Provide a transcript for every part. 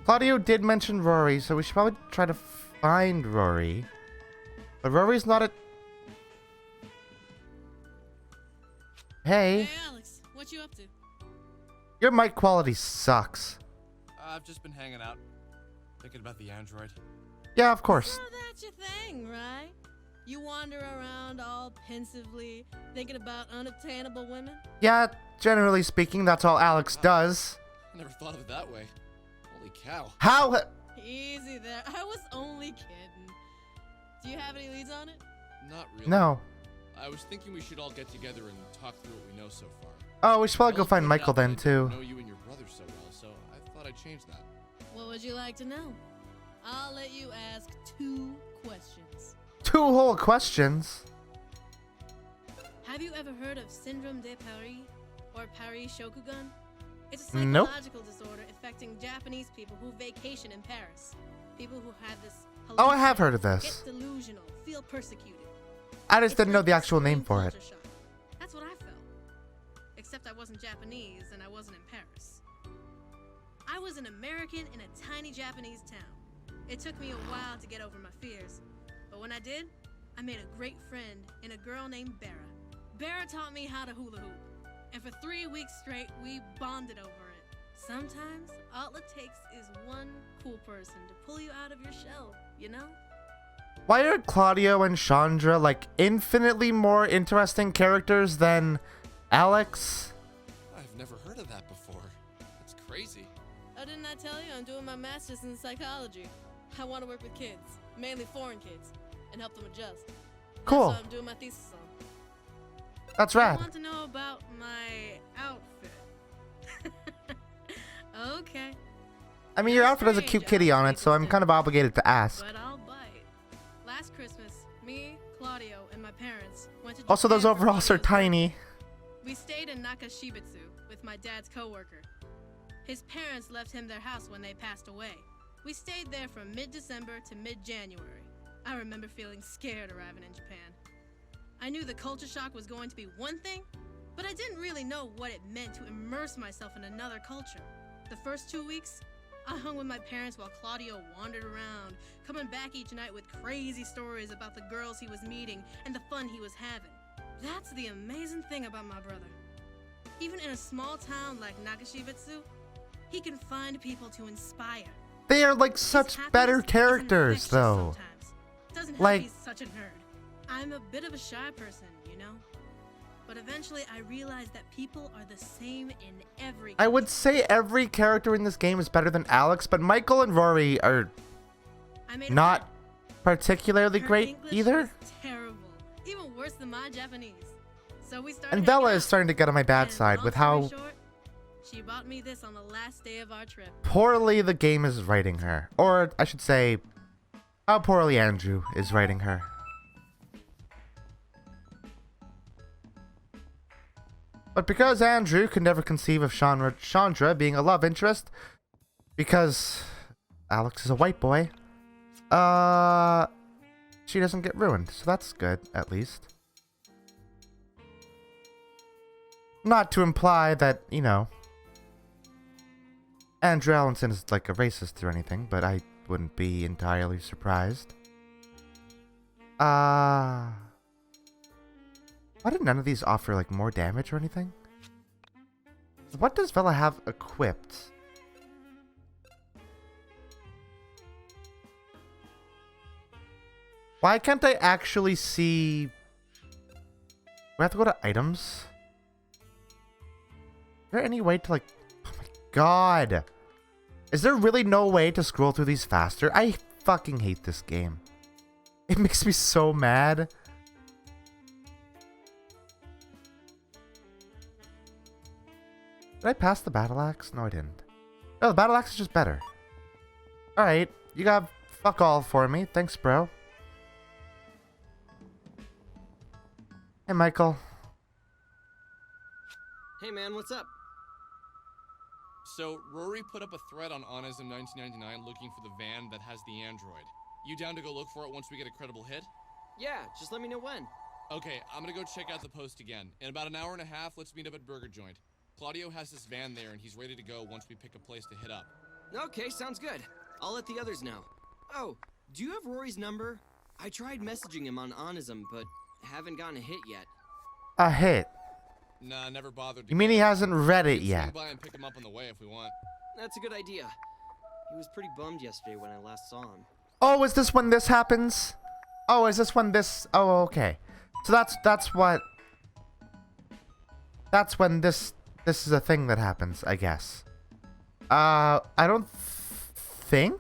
Claudio did mention Rory, so we should probably try to find Rory. But Rory's not a... Hey. Hey, Alex. What you up to? Your mic quality sucks. I've just been hanging out, thinking about the android. Yeah, of course. So that's your thing, right? You wander around all pensively, thinking about unobtainable women? Yeah, generally speaking, that's all Alex does. I never thought of it that way. Holy cow. How? Easy there. I was only kidding. Do you have any leads on it? Not really. No. I was thinking we should all get together and talk through what we know so far. Oh, we should probably go Well, find pointed Michael out that then, I too. know you and your brother so well, so I thought I'd change that. What would you like to know? I'll let you ask 2 questions. 2 whole questions. Have you ever heard of Syndrome de Paris or Paris Shokugun? It's a Nope. psychological disorder affecting Japanese people who vacation in Paris. People who have this Oh, I have heard of this. get delusional, feel persecuted. I just It's didn't know like the actual extreme name for it. culture shock. That's what I felt. Except I wasn't Japanese and I wasn't in Paris. I was an American in a tiny Japanese town. It took me a while to get over my fears. But when I did, I made a great friend in a girl named Bera. Bera taught me how to hula hoop. And for 3 weeks straight, we bonded over it. Sometimes, all it takes is one cool person to pull you out of your shell, you know? Why are Claudio and Chandra like infinitely more interesting characters than Alex? I've never heard of that before. That's crazy. Oh, didn't I tell you I'm doing my master's in psychology? I want to work with kids, mainly foreign kids, and help them adjust. Cool. That's what I'm doing my thesis on. That's You rad. want to know about my outfit? Okay. I mean, your You're outfit has a strange, cute kitty on it, so I'm kind of obligated to ask. But I'll bite. Last Christmas, me, Claudio, and my parents went to Also, those Japan for overalls are Claudio's tiny. birthday. We stayed in Nakashibetsu with my dad's coworker. His parents left him their house when they passed away. We stayed there from mid-December to mid-January. I remember feeling scared arriving in Japan. I knew the culture shock was going to be one thing, but I didn't really know what it meant to immerse myself in another culture. The first 2 weeks, I hung with my parents while Claudio wandered around, coming back each night with crazy stories about the girls he was meeting and the fun he was having. That's the amazing thing about my brother. Even in a small town like Nakashibetsu, he can find people to inspire. They are like His such happiness better is characters, infectious though. sometimes. Doesn't help Like- he's such a nerd. I'm a bit of a shy person, you know? But eventually I realized that people are the same in every I would say every character in this game is better than Alex, but Michael and Rory are I made a not friend. particularly Her great English either. was terrible, even worse than my Japanese. So we started And Bella hanging is out. starting to get on my bad And side long with story how short, she bought me this on the last day of our trip. poorly the game is writing her. Or I should say, how poorly Andrew is writing her. But because Andrew could never conceive of Chandra being a love interest, because Alex is a white boy, she doesn't get ruined. So that's good, at least. Not to imply that, you know, Andrew Allenson is like a racist or anything, but I wouldn't be entirely surprised. Why did none of these offer like more damage or anything? What does Vela have equipped? Why can't I actually see... We have to go to items? Is there any way to like... Oh my god! Is there really no way to scroll through these faster? I fucking hate this game. It makes me so mad. Did I pass the battle axe? No, I didn't. Oh, the battle axe is just better. Alright, you got fuck all for me. Thanks, bro. Hey, Michael. Hey man, what's up? So, Rory put up a thread on Onism 1999 looking for the van that has the android. You down to go look for it once we get a credible hit? Yeah, just let me know when. Okay, I'm gonna go check out the post again. In about an hour and a half, let's meet up at Burger Joint. Claudio has this van there and he's ready to go once we pick a place to hit up. Okay, sounds good. I'll let the others know. Oh, do you have Rory's number? I tried messaging him on Onism, but haven't gotten a hit yet. A hit? Nah, never bothered to You mean get he it. hasn't read We it can yet? swing by and pick him up on the way if we want. That's a good idea. He was pretty bummed yesterday when I last saw him. Oh, is this when this happens? Oh, is this when this... Oh, okay. So that's what... That's when this is a thing that happens, I guess. I don't think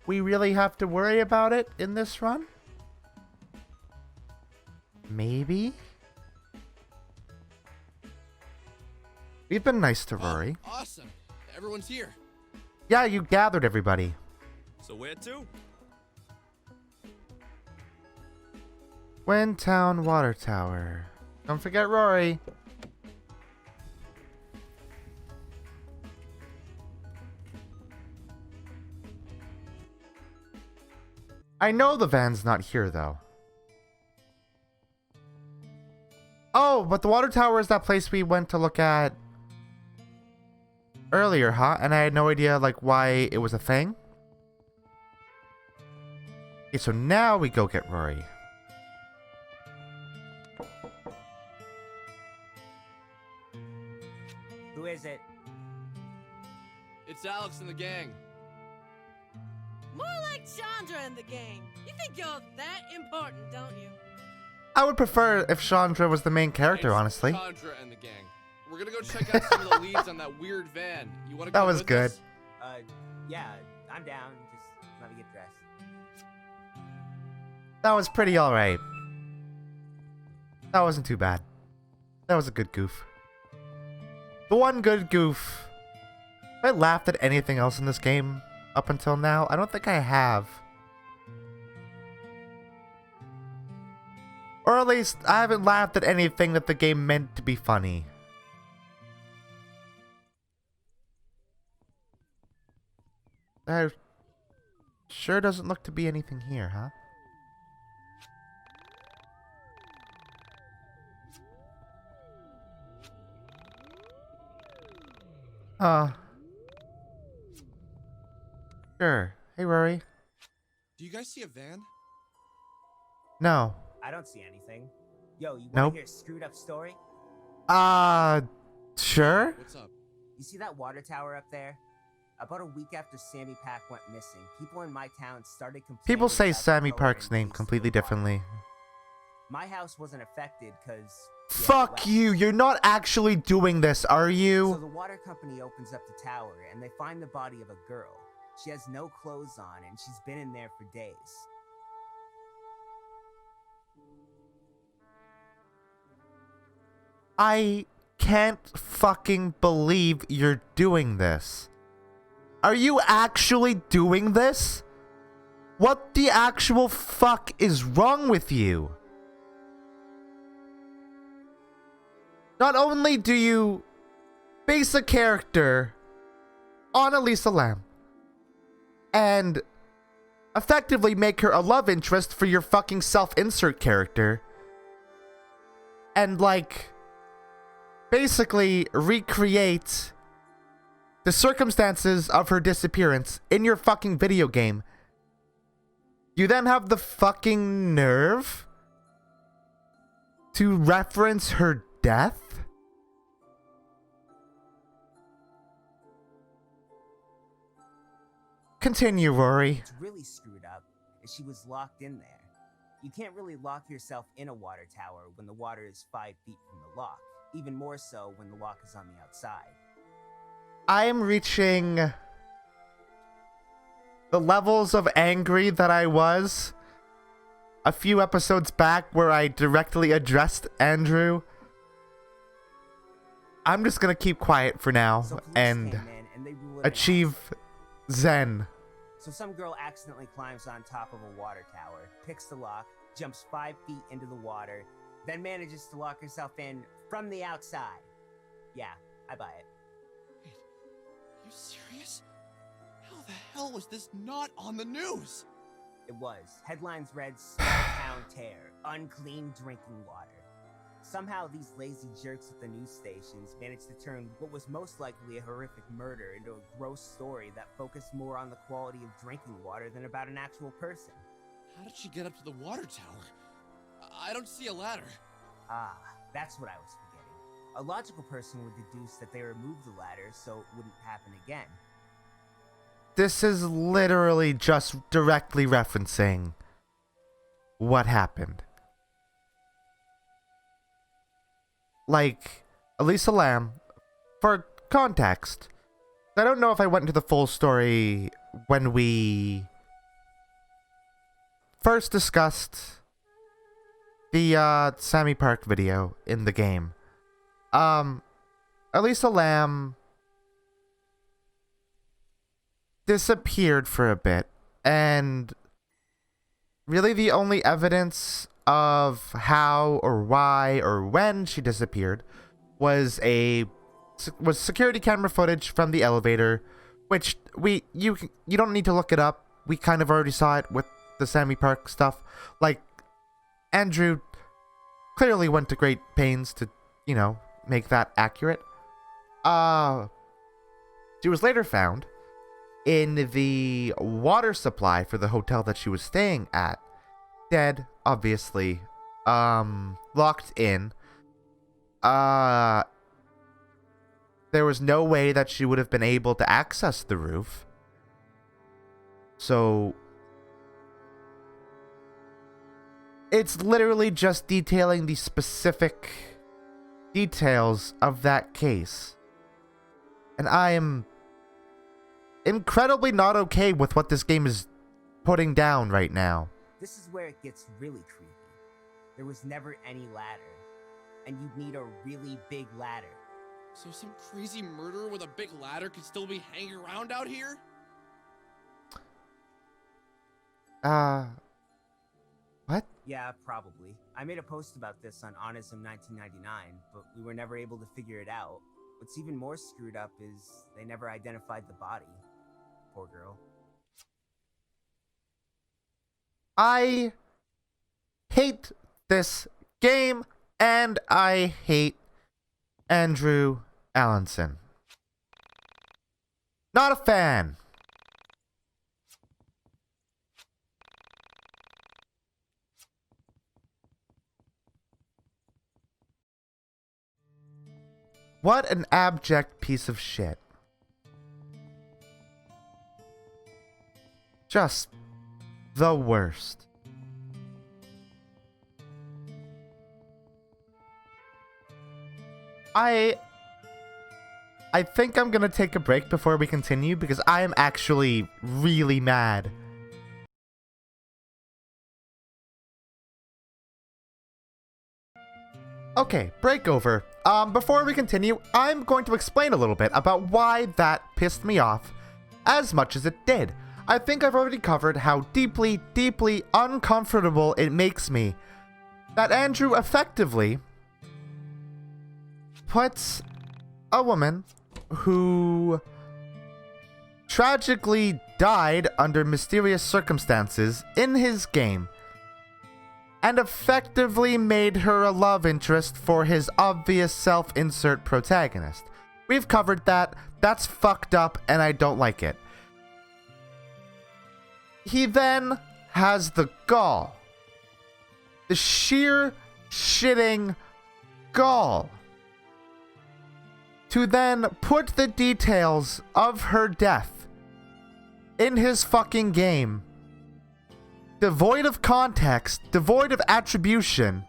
we really have to worry about it in this run. Maybe? We've been nice to Rory. Oh, awesome. Everyone's here. Yeah, you gathered everybody. So where to? Wind Town Water Tower. Don't forget Rory. I know the van's not here, though. Oh, but the water tower is that place we went to look at earlier, huh? And I had no idea, like, why it was a thing. Okay, so now we go get Rory. Who is it? It's Alex and the gang. More like Chandra and the gang. You think you're that important, don't you? I would prefer if Chandra was the main character, It's honestly. Chandra and the gang. We're gonna go check out some of the leads on that weird van. You wanna That come was with good. us? Yeah, I'm down. Just let me get dressed. That was pretty alright. That wasn't too bad. That was a good goof. The one good goof. Have I laughed at anything else in this game up until now? I don't think I have. Or at least, I haven't laughed at anything that the game meant to be funny. There sure doesn't look to be anything here, huh? Sure. Hey, Rory. Do you guys see a van? No. I don't see anything. Yo, you Nope. wanna hear a screwed up story? Sure? What's up? You see that water tower up there? About a week after Sammy Pack went missing, people in my town started complaining. People say about the Sammy color Park's and name taste of completely the water. differently. My house wasn't affected because. Fuck you, you're not actually doing this, are So you? the water company opens up the tower and they find the body of a girl. She has no clothes on and she's been in there for days. I can't fucking believe you're doing this. Are you actually doing this? What the actual fuck is wrong with you? Not only do you base a character on Elisa Lam and effectively make her a love interest for your fucking self-insert character and like basically recreate the circumstances of her disappearance in your fucking video game, you then have the fucking nerve to reference her death? Continue, Rory. What's really screwed up is she was locked in there. You can't really lock yourself in a water tower when the water is 5 feet from the lock. Even more so when the lock is on the outside. I am reaching the levels of angry that I was a few episodes back where I directly addressed Andrew. I'm just gonna keep quiet for now So police and came in and they rule it an achieve Zen. So some girl accidentally climbs on top of a water tower, picks the lock, jumps 5 feet into the water, then manages to lock herself in from the outside. Yeah, I buy it. Wait, you serious? How the hell was this not on the news? It was. Headlines read, "Small town tear, unclean drinking water." Somehow these lazy jerks at the news stations managed to turn what was most likely a horrific murder into a gross story that focused more on the quality of drinking water than about an actual person. How did she get up to the water tower? I don't see a ladder. Ah, that's what I was forgetting. A logical person would deduce that they removed the ladder so it wouldn't happen again. This is literally just directly referencing what happened. Like, Elisa Lam, for context, I don't know if I went into the full story when we first discussed the Sammy Park video in the game. Elisa Lam disappeared for a bit, and really the only evidence of how or why or when she disappeared was security camera footage from the elevator, which you don't need to look it up. We kind of already saw it with the Sammy Park stuff. Like, Andrew clearly went to great pains to, make that accurate. She was later found in the water supply for the hotel that she was staying at. Dead, obviously. Locked in. There was no way that she would have been able to access the roof. So it's literally just detailing the specific details of that case. And I am incredibly not okay with what this game is putting down right now. This is where it gets really creepy. There was never any ladder, and you'd need a really big ladder. So some crazy murderer with a big ladder could still be hanging around out here? What? Yeah, probably. I made a post about this on Onism 1999, but we were never able to figure it out. What's even more screwed up is they never identified the body. Poor girl. I hate this game, and I hate Andrew Allenson. Not a fan. What an abject piece of shit. Just the worst. I think I'm gonna take a break before we continue because I am actually really mad. Okay, break over. Before we continue, I'm going to explain a little bit about why that pissed me off as much as it did. I think I've already covered how deeply, deeply uncomfortable it makes me that Andrew effectively puts a woman who tragically died under mysterious circumstances in his game and effectively made her a love interest for his obvious self-insert protagonist. We've covered that. That's fucked up, and I don't like it. He then has the gall, the sheer shitting gall, to then put the details of her death in his fucking game, devoid of context, devoid of attribution,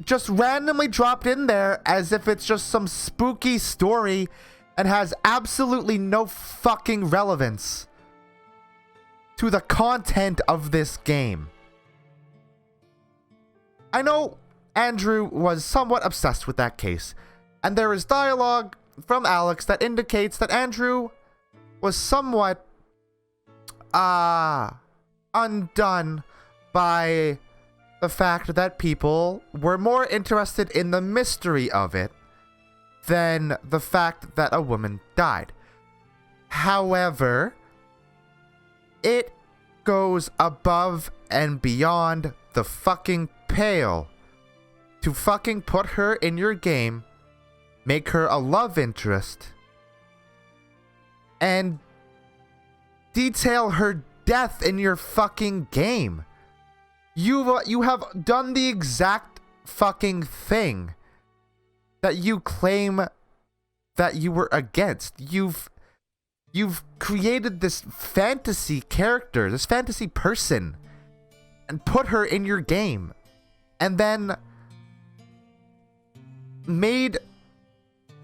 just randomly dropped in there as if it's just some spooky story and has absolutely no fucking relevance to the content of this game. I know Andrew was somewhat obsessed with that case, and there is dialogue from Alex that indicates that Andrew was somewhat undone by the fact that people were more interested in the mystery of it than the fact that a woman died. However, it goes above and beyond the fucking pale to fucking put her in your game, make her a love interest, and detail her death in your fucking game. You have done the exact fucking thing that you claim that you were against. You've created this fantasy character, this fantasy person, and put her in your game, and then made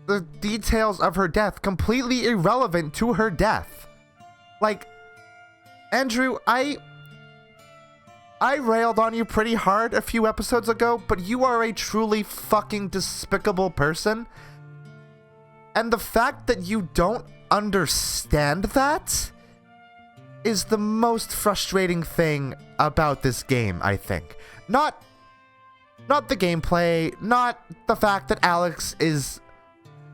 the details of her death completely irrelevant to her death. Like, Andrew, I railed on you pretty hard a few episodes ago, but you are a truly fucking despicable person. And the fact that you don't understand that is the most frustrating thing about this game, I think. Not the gameplay, not the fact that Alex is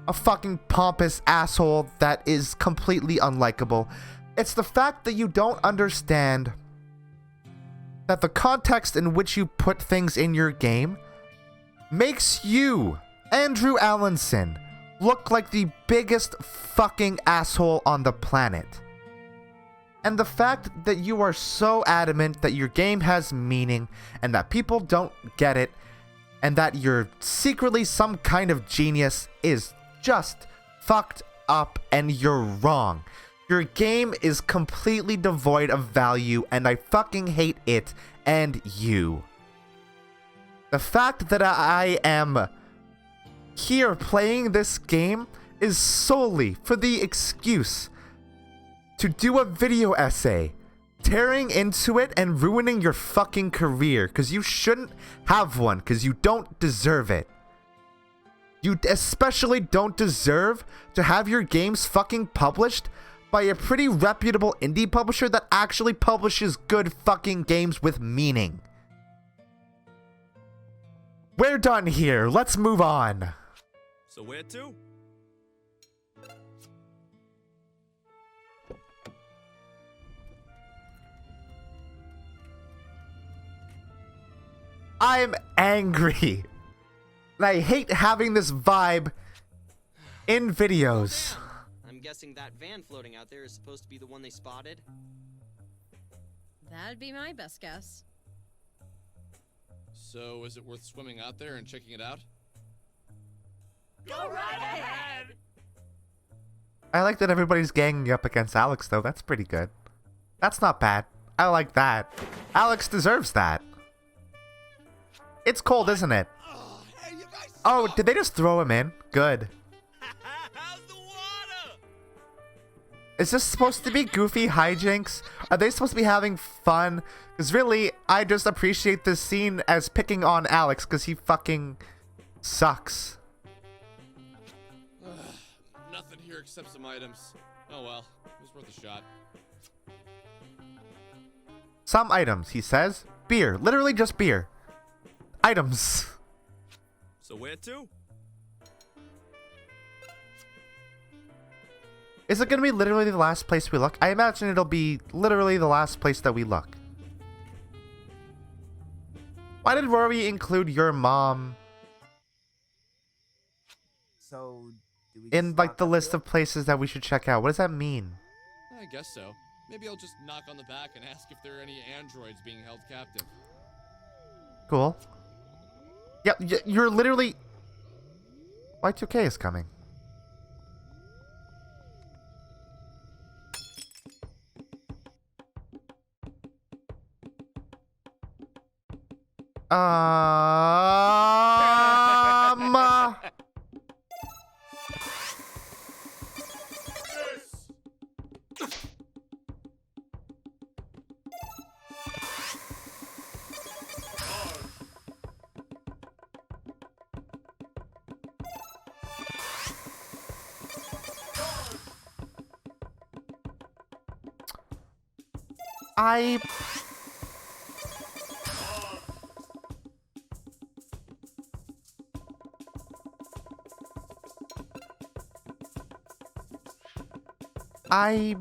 a fucking pompous asshole that is completely unlikable. It's the fact that you don't understand that the context in which you put things in your game makes you, Andrew Allenson, look like the biggest fucking asshole on the planet. And the fact that you are so adamant that your game has meaning and that people don't get it and that you're secretly some kind of genius is just fucked up, and you're wrong. Your game is completely devoid of value, and I fucking hate it and you. The fact that I am here playing this game is solely for the excuse to do a video essay, tearing into it and ruining your fucking career, because you shouldn't have one, because you don't deserve it. You especially don't deserve to have your games fucking published by a pretty reputable indie publisher that actually publishes good fucking games with meaning. We're done here. Let's move on. So where to? I'm angry. And I hate having this vibe in videos. I'm guessing that van floating out there is supposed to be the one they spotted. That'd be my best guess. So, is it worth swimming out there and checking it out? Go right ahead! I like that everybody's ganging up against Alex, though. That's pretty good. That's not bad. I like that. Alex deserves that. It's cold, isn't it? Oh, hey, you guys Oh, suck. did they just throw him in? Good. How's the water? Is this supposed to be goofy hijinks? Are they supposed to be having fun? Because really, I just appreciate this scene as picking on Alex because he fucking sucks. Nothing here except some items. Oh well, it was worth a shot. Some items, he says. Beer. Literally just beer. Items. So where to? Is it going to be literally the last place we look? I imagine it'll be literally the last place that we look. Why did Rory include your mom So, do we in just like walk the up list to of places that we should check out? What does that mean? I guess so. Maybe I'll just knock on the back and ask if there are any androids being held captive. Cool. Yep, you're literally... Y2K is coming. Um... I... I